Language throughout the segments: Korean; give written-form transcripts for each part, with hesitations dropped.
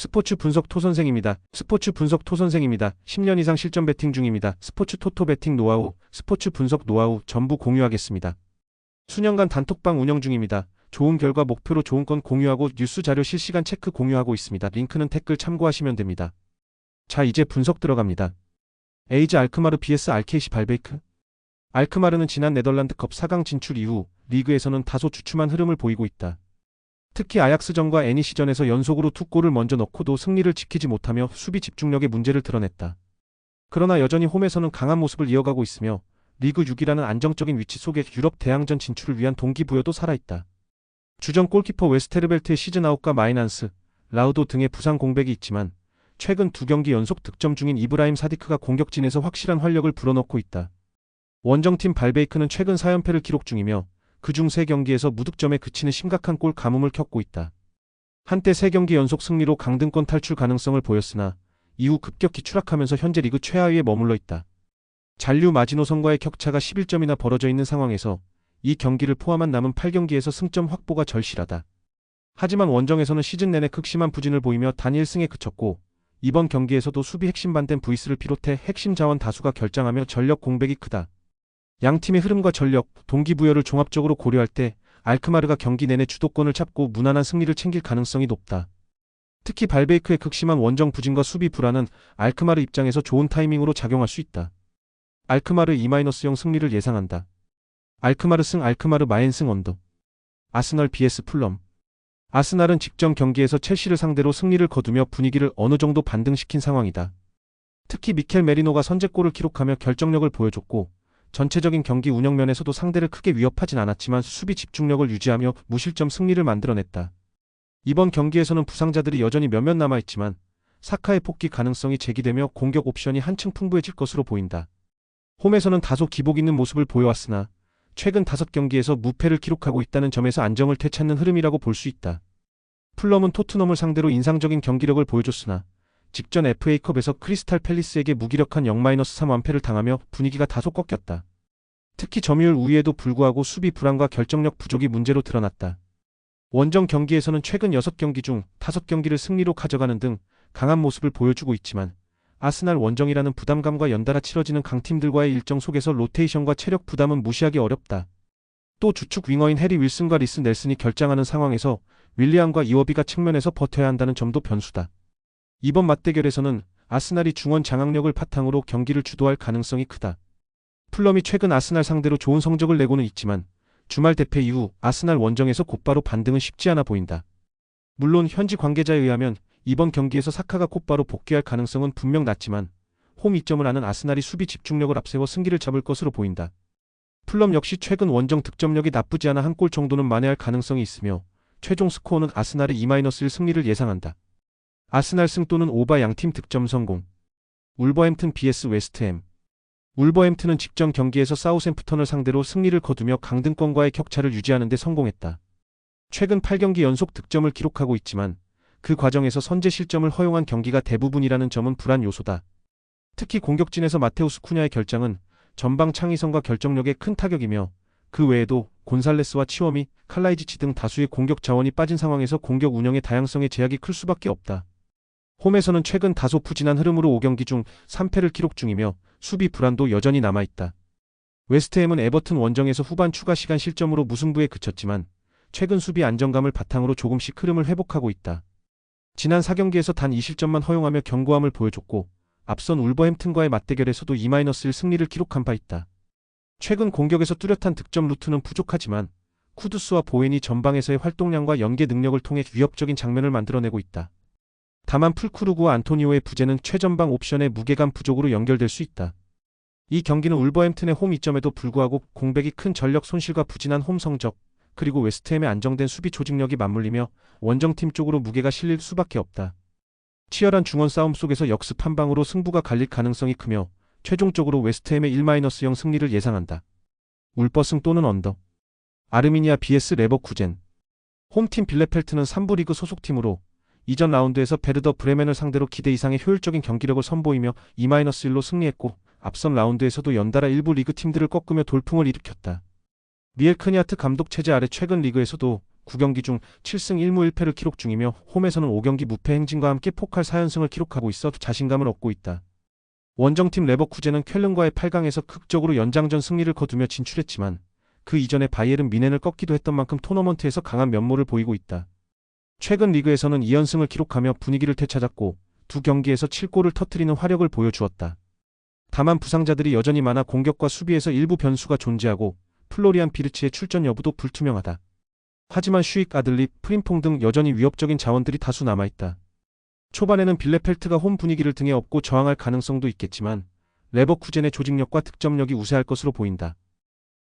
스포츠 분석 토선생입니다. 스포츠 분석 토선생입니다. 10년 이상 실전 베팅 중입니다. 스포츠 토토 베팅 노하우, 스포츠 분석 노하우 전부 공유하겠습니다. 수년간 단톡방 운영 중입니다. 좋은 결과 목표로 좋은 건 공유하고 뉴스 자료 실시간 체크 공유하고 있습니다. 링크는 댓글 참고하시면 됩니다. 자, 이제 분석 들어갑니다. 에이즈 알크마르 vs RKC 발베이크. 알크마르는 지난 네덜란드컵 4강 진출 이후 리그에서는 다소 주춤한 흐름을 보이고 있다. 특히 아약스전과 NEC전에서 연속으로 2골을 먼저 넣고도 승리를 지키지 못하며 수비 집중력에 문제를 드러냈다. 그러나 여전히 홈에서는 강한 모습을 이어가고 있으며 리그 6위라는 안정적인 위치 속에 유럽 대항전 진출을 위한 동기부여도 살아있다. 주전 골키퍼 웨스테르벨트의 시즌아웃과 마이난스, 라우도 등의 부상 공백이 있지만 최근 2경기 연속 득점 중인 이브라임 사디크가 공격진에서 확실한 활력을 불어넣고 있다. 원정팀 발베이크는 최근 4연패를 기록 중이며 그중 3경기에서 무득점에 그치는 심각한 골 가뭄을 겪고 있다. 한때 3경기 연속 승리로 강등권 탈출 가능성을 보였으나 이후 급격히 추락하면서 현재 리그 최하위에 머물러 있다. 잔류 마지노선과의 격차가 11점이나 벌어져 있는 상황에서 이 경기를 포함한 남은 8경기에서 승점 확보가 절실하다. 하지만 원정에서는 시즌 내내 극심한 부진을 보이며 단 1승에 그쳤고 이번 경기에서도 수비 핵심 반덴 브이스를 비롯해 핵심 자원 다수가 결장하며 전력 공백이 크다. 양 팀의 흐름과 전력, 동기부여를 종합적으로 고려할 때 알크마르가 경기 내내 주도권을 잡고 무난한 승리를 챙길 가능성이 높다. 특히 발베이크의 극심한 원정 부진과 수비 불안은 알크마르 입장에서 좋은 타이밍으로 작용할 수 있다. 알크마르 2-0 승리를 예상한다. 알크마르 승 알크마르 마엔승 언더. 아스널 vs 풀럼. 아스날은 직전 경기에서 첼시를 상대로 승리를 거두며 분위기를 어느 정도 반등시킨 상황이다. 특히 미켈 메리노가 선제골을 기록하며 결정력을 보여줬고 전체적인 경기 운영면에서도 상대를 크게 위협하진 않았지만 수비 집중력을 유지하며 무실점 승리를 만들어냈다. 이번 경기에서는 부상자들이 여전히 몇몇 남아있지만 사카의 복귀 가능성이 제기되며 공격 옵션이 한층 풍부해질 것으로 보인다. 홈에서는 다소 기복 있는 모습을 보여왔으나 최근 5경기에서 무패를 기록하고 있다는 점에서 안정을 되찾는 흐름이라고 볼 수 있다. 풀럼은 토트넘을 상대로 인상적인 경기력을 보여줬으나 직전 FA컵에서 크리스탈 팰리스에게 무기력한 0-3 완패를 당하며 분위기가 다소 꺾였다. 특히 점유율 우위에도 불구하고 수비 불안과 결정력 부족이 문제로 드러났다. 원정 경기에서는 최근 6경기 중 5경기를 승리로 가져가는 등 강한 모습을 보여주고 있지만 아스날 원정이라는 부담감과 연달아 치러지는 강팀들과의 일정 속에서 로테이션과 체력 부담은 무시하기 어렵다. 또 주축 윙어인 해리 윌슨과 리스 넬슨이 결장하는 상황에서 윌리안과 이워비가 측면에서 버텨야 한다는 점도 변수다. 이번 맞대결에서는 아스날이 중원 장악력을 바탕으로 경기를 주도할 가능성이 크다. 풀럼이 최근 아스날 상대로 좋은 성적을 내고는 있지만 주말 대패 이후 아스날 원정에서 곧바로 반등은 쉽지 않아 보인다. 물론 현지 관계자에 의하면 이번 경기에서 사카가 곧바로 복귀할 가능성은 분명 낮지만 홈 이점을 아는 아스날이 수비 집중력을 앞세워 승기를 잡을 것으로 보인다. 풀럼 역시 최근 원정 득점력이 나쁘지 않아 한 골 정도는 만회할 가능성이 있으며 최종 스코어는 아스날의 2-1 승리를 예상한다. 아스날 승 또는 오바 양팀 득점 성공. 울버햄튼 vs 웨스트햄. 울버햄튼은 직전 경기에서 사우샘프턴을 상대로 승리를 거두며 강등권과의 격차를 유지하는 데 성공했다. 최근 8경기 연속 득점을 기록하고 있지만 그 과정에서 선제 실점을 허용한 경기가 대부분이라는 점은 불안 요소다. 특히 공격진에서 마테우스 쿠냐의 결장은 전방 창의성과 결정력에 큰 타격이며 그 외에도 곤살레스와 치워미, 칼라이지치 등 다수의 공격 자원이 빠진 상황에서 공격 운영의 다양성에 제약이 클 수밖에 없다. 홈에서는 최근 다소 부진한 흐름으로 5경기 중 3패를 기록 중이며 수비 불안도 여전히 남아있다. 웨스트햄은 에버튼 원정에서 후반 추가 시간 실점으로 무승부에 그쳤지만 최근 수비 안정감을 바탕으로 조금씩 흐름을 회복하고 있다. 지난 4경기에서 단 2실점만 허용하며 견고함을 보여줬고 앞선 울버햄튼과의 맞대결에서도 2-1 승리를 기록한 바 있다. 최근 공격에서 뚜렷한 득점 루트는 부족하지만 쿠두스와 보웬이 전방에서의 활동량과 연계 능력을 통해 위협적인 장면을 만들어내고 있다. 다만 풀크루그와 안토니오의 부재는 최전방 옵션의 무게감 부족으로 연결될 수 있다. 이 경기는 울버햄튼의 홈 이점에도 불구하고 공백이 큰 전력 손실과 부진한 홈 성적, 그리고 웨스트햄의 안정된 수비 조직력이 맞물리며 원정팀 쪽으로 무게가 실릴 수밖에 없다. 치열한 중원 싸움 속에서 역습 한 방으로 승부가 갈릴 가능성이 크며 최종적으로 웨스트햄의 1-0 승리를 예상한다. 울버승 또는 언더. 아르미니아 vs 레버쿠젠. 홈팀 빌레펠트는 3부 리그 소속팀으로 이전 라운드에서 베르더 브레멘을 상대로 기대 이상의 효율적인 경기력을 선보이며 2-1로 승리했고 앞선 라운드에서도 연달아 일부 리그 팀들을 꺾으며 돌풍을 일으켰다. 미엘 크니아트 감독 체제 아래 최근 리그에서도 9경기 중 7승 1무 1패를 기록 중이며 홈에서는 5경기 무패 행진과 함께 포칼 4연승을 기록하고 있어 자신감을 얻고 있다. 원정팀 레버쿠젠은 쾰른과의 8강에서 극적으로 연장전 승리를 거두며 진출했지만 그 이전에 바이에른 뮌헨을 꺾기도 했던 만큼 토너먼트에서 강한 면모를 보이고 있다. 최근 리그에서는 2연승을 기록하며 분위기를 되찾았고 두 경기에서 7골을 터뜨리는 화력을 보여주었다. 다만 부상자들이 여전히 많아 공격과 수비에서 일부 변수가 존재하고 플로리안 비르치의 출전 여부도 불투명하다. 하지만 슈익 아들리, 프림퐁 등 여전히 위협적인 자원들이 다수 남아있다. 초반에는 빌레펠트가 홈 분위기를 등에 업고 저항할 가능성도 있겠지만 레버쿠젠의 조직력과 득점력이 우세할 것으로 보인다.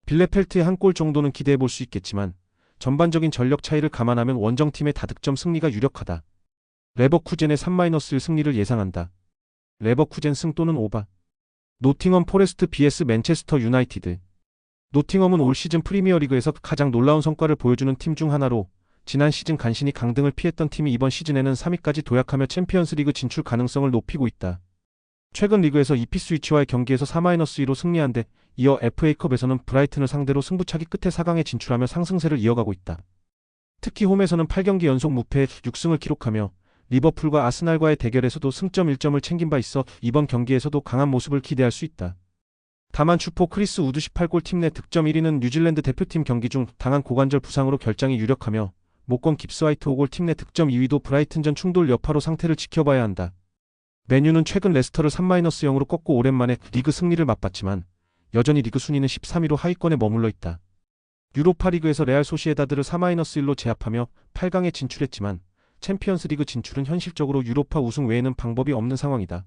빌레펠트의 한 골 정도는 기대해볼 수 있겠지만 전반적인 전력 차이를 감안하면 원정팀의 다득점 승리가 유력하다. 레버쿠젠의 3-1 승리를 예상한다. 레버쿠젠 승 또는 오바. 노팅엄 포레스트 vs 맨체스터 유나이티드. 노팅엄은 올 시즌 프리미어리그에서 가장 놀라운 성과를 보여주는 팀 중 하나로 지난 시즌 간신히 강등을 피했던 팀이 이번 시즌에는 3위까지 도약하며 챔피언스리그 진출 가능성을 높이고 있다. 최근 리그에서 이피스위치와의 경기에서 4-2로 승리한 데 이어 FA컵에서는 브라이튼을 상대로 승부차기 끝에 4강에 진출하며 상승세를 이어가고 있다. 특히 홈에서는 8경기 연속 무패 6승을 기록하며 리버풀과 아스날과의 대결에서도 승점 1점을 챙긴 바 있어 이번 경기에서도 강한 모습을 기대할 수 있다. 다만 주포 크리스 우드 18골 팀 내 득점 1위는 뉴질랜드 대표팀 경기 중 당한 고관절 부상으로 결장이 유력하며 모건 깁스화이트 5골 팀 내 득점 2위도 브라이튼전 충돌 여파로 상태를 지켜봐야 한다. 맨유는 최근 레스터를 3-0으로 꺾고 오랜만에 리그 승리를 맛봤지만 여전히 리그 순위는 13위로 하위권에 머물러 있다. 유로파리그에서 레알 소시에다드를 4-1로 제압하며 8강에 진출했지만 챔피언스리그 진출은 현실적으로 유로파 우승 외에는 방법이 없는 상황이다.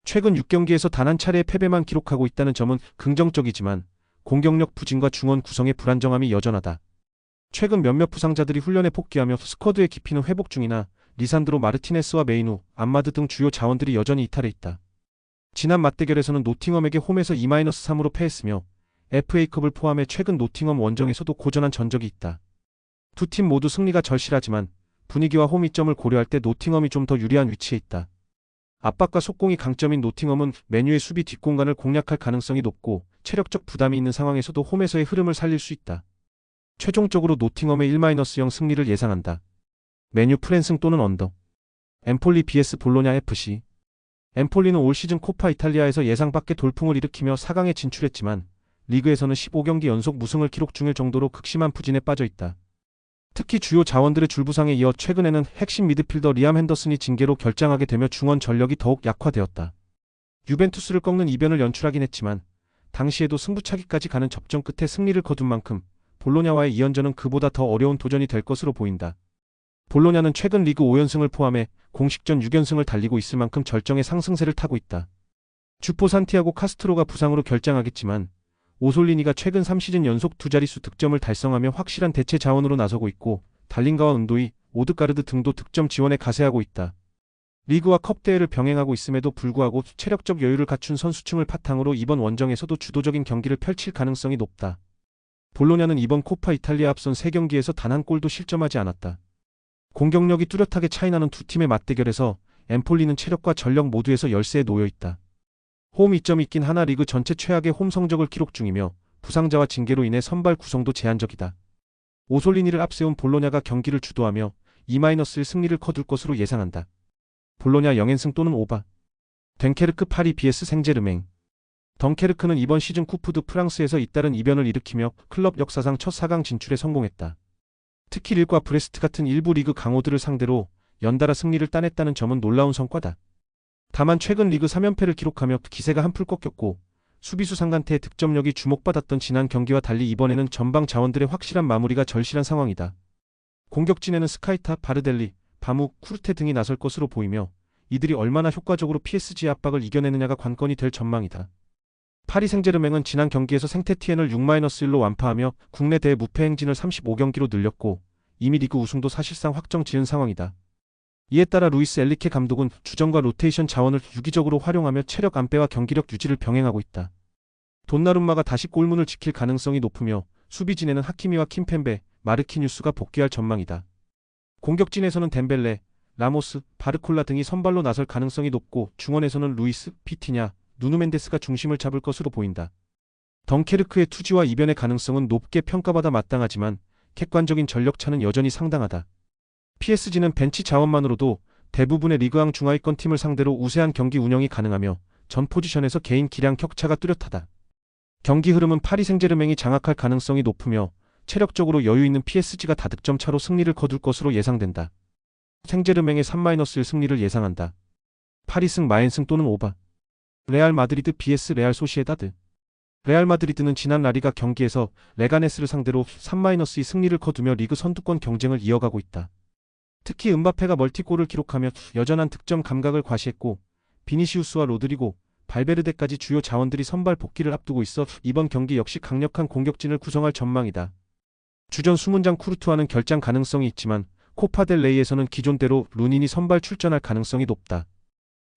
최근 6경기에서 단 한 차례의 패배만 기록하고 있다는 점은 긍정적이지만 공격력 부진과 중원 구성의 불안정함이 여전하다. 최근 몇몇 부상자들이 훈련에 복귀하며 스쿼드의 깊이는 회복 중이나 리산드로 마르티네스와 메이누, 암마드 등 주요 자원들이 여전히 이탈해 있다. 지난 맞대결에서는 노팅엄에게 홈에서 2-3으로 패했으며 FA컵을 포함해 최근 노팅엄 원정에서도 고전한 전적이 있다. 두 팀 모두 승리가 절실하지만 분위기와 홈 이점을 고려할 때 노팅엄이 좀 더 유리한 위치에 있다. 압박과 속공이 강점인 노팅엄은 맨유의 수비 뒷공간을 공략할 가능성이 높고 체력적 부담이 있는 상황에서도 홈에서의 흐름을 살릴 수 있다. 최종적으로 노팅엄의 1-0 승리를 예상한다. 맨유 프랜승 또는 언더. 엠폴리 vs 볼로냐 FC. 엠폴리는 올 시즌 코파 이탈리아에서 예상 밖의 돌풍을 일으키며 4강에 진출했지만 리그에서는 15경기 연속 무승을 기록 중일 정도로 극심한 부진에 빠져 있다. 특히 주요 자원들의 줄부상에 이어 최근에는 핵심 미드필더 리암 핸더슨이 징계로 결장하게 되며 중원 전력이 더욱 약화되었다. 유벤투스를 꺾는 이변을 연출하긴 했지만 당시에도 승부차기까지 가는 접전 끝에 승리를 거둔 만큼 볼로냐와의 2연전은 그보다 더 어려운 도전이 될 것으로 보인다. 볼로냐는 최근 리그 5연승을 포함해 공식전 6연승을 달리고 있을 만큼 절정의 상승세를 타고 있다. 주포 산티아고 카스트로가 부상으로 결장하겠지만 오솔리니가 최근 3시즌 연속 두 자릿수 득점을 달성하며 확실한 대체 자원으로 나서고 있고 달링가와 은도이, 오드가르드 등도 득점 지원에 가세하고 있다. 리그와 컵 대회를 병행하고 있음에도 불구하고 체력적 여유를 갖춘 선수층을 바탕으로 이번 원정에서도 주도적인 경기를 펼칠 가능성이 높다. 볼로냐는 이번 코파 이탈리아 앞선 3경기에서 단 한 골도 실점하지 않았다. 공격력이 뚜렷하게 차이나는 두 팀의 맞대결에서 엠폴리는 체력과 전력 모두에서 열세에 놓여 있다. 홈 이점이 있긴 하나 리그 전체 최악의 홈 성적을 기록 중이며 부상자와 징계로 인해 선발 구성도 제한적이다. 오솔리니를 앞세운 볼로냐가 경기를 주도하며 2-1 승리를 거둘 것으로 예상한다. 볼로냐 0연승 또는 오바. 덩케르크 파리 vs 생제르맹. 덩케르크는 이번 시즌 쿠프 드 프랑스에서 잇따른 이변을 일으키며 클럽 역사상 첫 4강 진출에 성공했다. 특히 릴과 브레스트 같은 일부 리그 강호들을 상대로 연달아 승리를 따냈다는 점은 놀라운 성과다. 다만 최근 리그 3연패를 기록하며 기세가 한풀 꺾였고 수비수 상간태의 득점력이 주목받았던 지난 경기와 달리 이번에는 전방 자원들의 확실한 마무리가 절실한 상황이다. 공격진에는 스카이타, 바르델리, 바무, 쿠르테 등이 나설 것으로 보이며 이들이 얼마나 효과적으로 PSG 압박을 이겨내느냐가 관건이 될 전망이다. 파리 생제르맹은 지난 경기에서 생테티엔을 6-1로 완파하며 국내 대회 무패 행진을 35경기로 늘렸고 이미 리그 우승도 사실상 확정 지은 상황이다. 이에 따라 루이스 엘리케 감독은 주전과 로테이션 자원을 유기적으로 활용하며 체력 안배와 경기력 유지를 병행하고 있다. 돈나룸마가 다시 골문을 지킬 가능성이 높으며 수비진에는 하키미와 킴펜베, 마르키뉴스가 복귀할 전망이다. 공격진에서는 덴벨레, 라모스, 바르콜라 등이 선발로 나설 가능성이 높고 중원에서는 루이스, 피티냐, 누누멘데스가 중심을 잡을 것으로 보인다. 덩케르크의 투지와 이변의 가능성은 높게 평가받아 마땅하지만 객관적인 전력 차는 여전히 상당하다. PSG는 벤치 자원만으로도 대부분의 리그왕 중하위권 팀을 상대로 우세한 경기 운영이 가능하며 전 포지션에서 개인 기량 격차가 뚜렷하다. 경기 흐름은 파리 생제르맹이 장악할 가능성이 높으며 체력적으로 여유 있는 PSG가 다득점 차로 승리를 거둘 것으로 예상된다. 생제르맹의 3-1 승리를 예상한다. 파리승 마엔승 또는 오바. 레알 마드리드 vs 레알 소시에다드. 레알 마드리드는 지난 라리가 경기에서 레가네스를 상대로 3-2 승리를 거두며 리그 선두권 경쟁을 이어가고 있다. 특히 음바페가 멀티골을 기록하며 여전한 득점 감각을 과시했고 비니시우스와 로드리고, 발베르데까지 주요 자원들이 선발 복귀를 앞두고 있어 이번 경기 역시 강력한 공격진을 구성할 전망이다. 주전 수문장 쿠르투아는 결장 가능성이 있지만 코파델레이에서는 기존대로 루닌이 선발 출전할 가능성이 높다.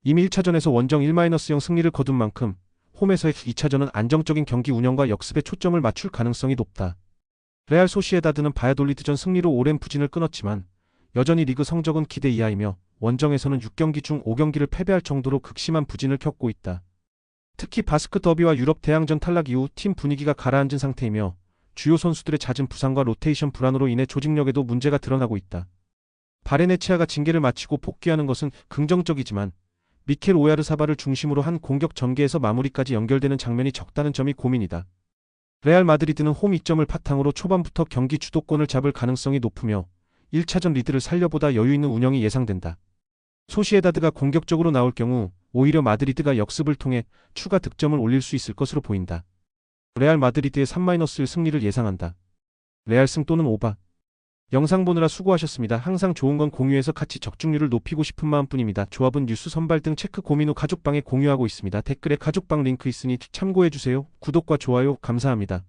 이미 1차전에서 원정 1-0 승리를 거둔 만큼 홈에서의 2차전은 안정적인 경기 운영과 역습에 초점을 맞출 가능성이 높다. 레알 소시에다드는 바야돌리드전 승리로 오랜 부진을 끊었지만 여전히 리그 성적은 기대 이하이며 원정에서는 6경기 중 5경기를 패배할 정도로 극심한 부진을 겪고 있다. 특히 바스크 더비와 유럽 대항전 탈락 이후 팀 분위기가 가라앉은 상태이며 주요 선수들의 잦은 부상과 로테이션 불안으로 인해 조직력에도 문제가 드러나고 있다. 바레네치아가 징계를 마치고 복귀하는 것은 긍정적이지만 미켈 오야르사발을 중심으로 한 공격 전개에서 마무리까지 연결되는 장면이 적다는 점이 고민이다. 레알 마드리드는 홈 2점을 바탕으로 초반부터 경기 주도권을 잡을 가능성이 높으며 1차전 리드를 살려보다 여유 있는 운영이 예상된다. 소시에다드가 공격적으로 나올 경우 오히려 마드리드가 역습을 통해 추가 득점을 올릴 수 있을 것으로 보인다. 레알 마드리드의 3-1 승리를 예상한다. 레알승 또는 오바. 영상 보느라 수고하셨습니다. 항상 좋은 건 공유해서 같이 적중률을 높이고 싶은 마음뿐입니다. 조합은 뉴스 선발 등 체크 고민 후 가족방에 공유하고 있습니다. 댓글에 가족방 링크 있으니 참고해주세요. 구독과 좋아요 감사합니다.